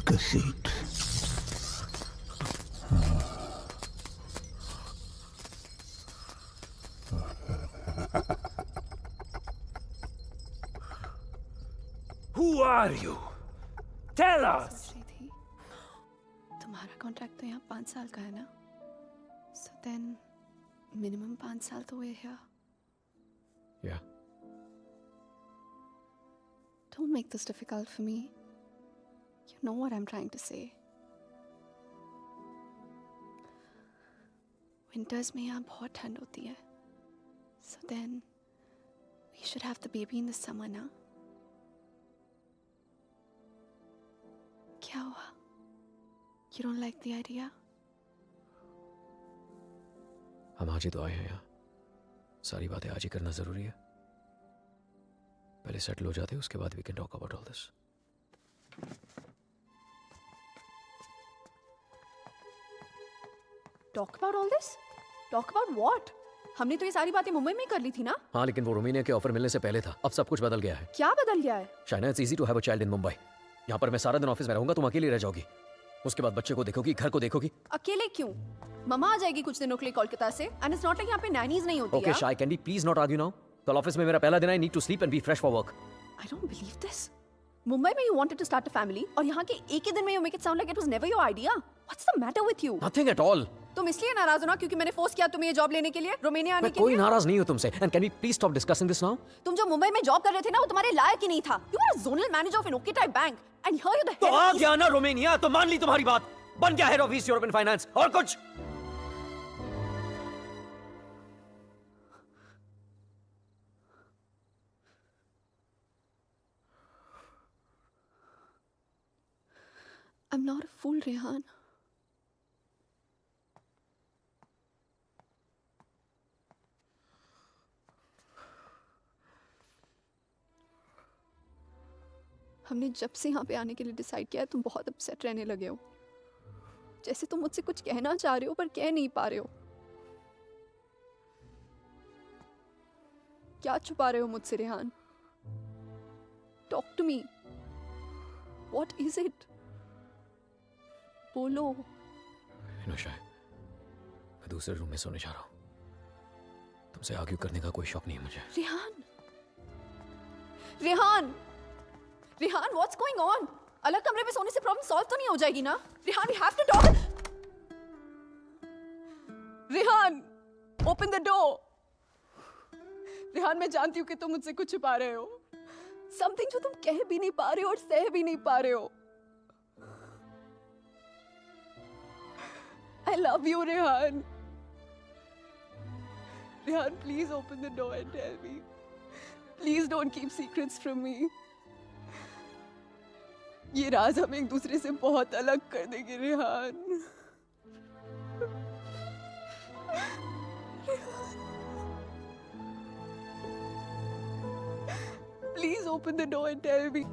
Take a seat. Who are you? Tell us. सोच रही थी तुम्हारा कॉन्ट्रैक्ट तो यहाँ 5 साल का है ना, so then minimum 5 साल तो we're here. Yeah. Don't make this difficult for me. You know what I'm trying to say. Winters में यहाँ बहुत ठंड होती है, so then we should have the baby in the summer ना. क्या हुआ? You don't like the idea? हम आज ही तो आए हैं यहाँ, सारी बातें आज ही करना जरूरी है। पहले सेटल हो जाते हैं, उसके बाद we can talk about all this. Talk about all this? Talk about what? हमने तो ये सारी बातें मुंबई में ही कर ली थी ना? हाँ, लेकिन वो रोमानिया के ऑफर मिलने से पहले था। अब सब कुछ बदल गया है। क्या बदल गया है? Shayna, it's easy to have a child in Mumbai. यहाँ पर मैं सारा दिन ऑफिस में रहूंगा, तुम अकेली रह जाओगी। उसके बाद बच्चे को देखोगी, घर को देखोगी। अकेले क्यों? मम्मा आ जाएगी कुछ दिनों के लिए कोलकाता से, एंड इट्स नॉट लाइक यहाँ पे नैनीज नहीं होती। Okay Shay, can we please not argue now? कल ऑफिस में मेरा पहला दिन है, I need to sleep and be fresh for work. I don't believe this. Mumbai में you wanted to start a family और यहाँ के एक ही दिन में you make it sound like it was never your idea. What's the matter with you? Nothing at all. तुम इसलिए नाराज हो ना क्योंकि मैंने फोर्स किया तुम्हें ये जॉब लेने के लिए, रोमानिया आने मैं के कोई लिए? नाराज नहीं हूँ तुमसे। And can we please stop discussing this now? तुम जो मुंबई में जॉब कर रहे थे ना, वो तुम्हारे लायक ही नहीं था। You were a zonal manager of an okay type bank and here you're the तो head आ of गया ना रोमानिया, तो मान ली तुम्हारी बात। बन गया head of east European finance. और कुछ? I'm not a fool, Rehan. हमने जब से यहाँ पे आने के लिए डिसाइड किया है, तुम बहुत अपसेट रहने लगे हो। जैसे तुम मुझसे कुछ कहना चाह रहे हो पर कह नहीं पा रहे हो। क्या छुपा रहे हो मुझसे, Rehan? Talk to me. What is it? बोलो। शाय, मैं दूसरे रूम में सोने जा रहा हूँ। तुमसे आर्ग्यू करने का कोई शौक नहीं है मुझे। Rehan, Rehan, Rehan, what's going on? अलग कमरे में सोने से प्रॉब्लम सॉल्व तो नहीं हो जाएगी ना? Rehan, we have to talk. Rehan, open the door. Rehan, मैं जानती हूँ कि तुम मुझसे कुछ छुपा रहे हो, समथिंग जो तुम कह भी नहीं पा रहे हो और सह भी नहीं पा रहे हो। I love you, Rehan. Rehan, please open the door and tell me. Please don't keep secrets from me. ये राज हमें एक दूसरे से बहुत अलग कर देंगे, Rehan. Please open the door and tell me.